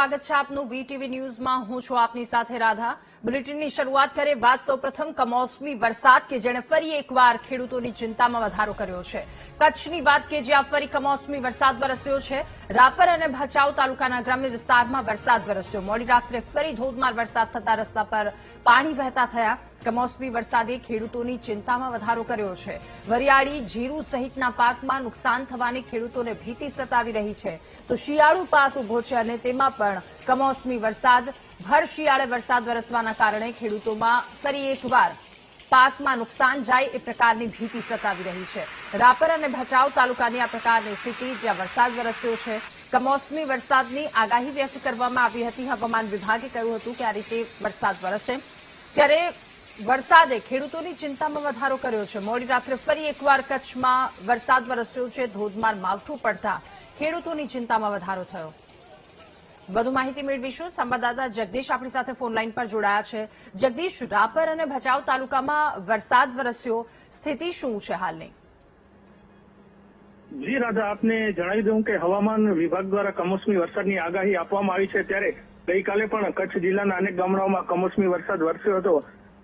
સ્વાગત છે આપનું વીટીવી ન્યૂઝમાં। હું છું આપની સાથે રાધા। બુલેટિનની શરૂઆત કરીએ વાત સૌપ્રથમ કમોસમી વરસાદ કે જેણે ફરી એકવાર ખેડૂતોની ચિંતામાં વધારો કર્યો છે। કચ્છની વાત કે જ્યાં ફરી કમોસમી વરસાદ વરસ્યો છે। રાપર અને ભચાઉ તાલુકાના ગ્રામ્ય વિસ્તારમાં વરસાદ વરસ્યો। મોડી રાત્રે ફરી ધોધમાર વરસાદ થતા રસ્તા પર પાણી વહેતા થયા। કમોસમી વરસાદે ખેડૂતોની ચિંતામાં વધારો કર્યો છે। વરિયાળી, જીરું સહિતના પાકમાં નુકસાન થવાની ખેડૂતોને ભીતિ સતાવી રહી છે। તો શિયાળુ પાક ઉભો છે અને તેમાં પણ કમોસમી વરસાદ ભર શિયાળે વરસાદ વરસવાના કારણે ખેડૂતોમાં ફરી એકવાર પાકમાં નુકસાન જાય એ પ્રકારની ભીતિ સતાવી રહી છે। રાપર અને ભચાઉ તાલુકાની આ પ્રકારની સ્થિતિ જ્યાં વરસાદ વરસ્યો છે। કમોસમી વરસાદની આગાહી વ્યક્ત કરવામાં આવી હતી। હવામાન વિભાગે કહ્યું હતું કે આ રીતે વરસાદ વરસશે, ત્યારે વરસાદે ખેડૂતોની ચિંતામાં વધારો કર્યો છે। મોડી રાત્રે ફરી એકવાર કચ્છમાં વરસાદ વરસ્યો છે। ધોધમાર માવઠું પડતા ખેડૂતોની ચિંતામાં વધારો થયો। વધુ માહિતી મેળવીશું। સંવાદદાતા જગદીશ આપણી સાથે ફોન લાઈન પર જોડાયા છે। જગદીશ, રાપર અને ભચાઉ તાલુકામાં વરસાદ વરસ્યો, સ્થિતિ શું છે હાલની? જી રાધા, આપને જણાવી દઉં કે હવામાન વિભાગ દ્વારા કમોસમી વરસાદની આગાહી આપવામાં આવી છે, ત્યારે ગઈકાલે પણ કચ્છ જિલ્લાના અનેક ગામડાઓમાં કમોસમી વરસાદ વરસ્યો હતો।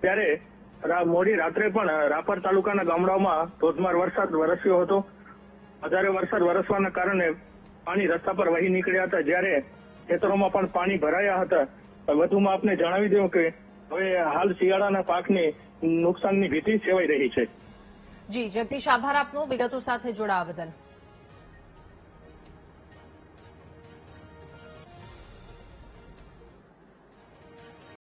ત્યારે મોડી રાત્રે પણ રાપર તાલુકાના ગામડાઓમાં ધોધમાર વરસાદ વરસ્યો હતો। વધારે વરસાદ વરસવાના કારણે પાણી રસ્તા પર વહી નીકળ્યા હતા, જ્યારે ખેતરોમાં પણ પાણી ભરાયા હતા। વધુમાં આપને જણાવી દઉં કે હવે હાલ શિયાળાના પાકને નુકસાનની ભીતિ સેવાઈ રહી છે। જી જગદીશ, આભાર આપનો વિગતો સાથે જોડાવા બદલ।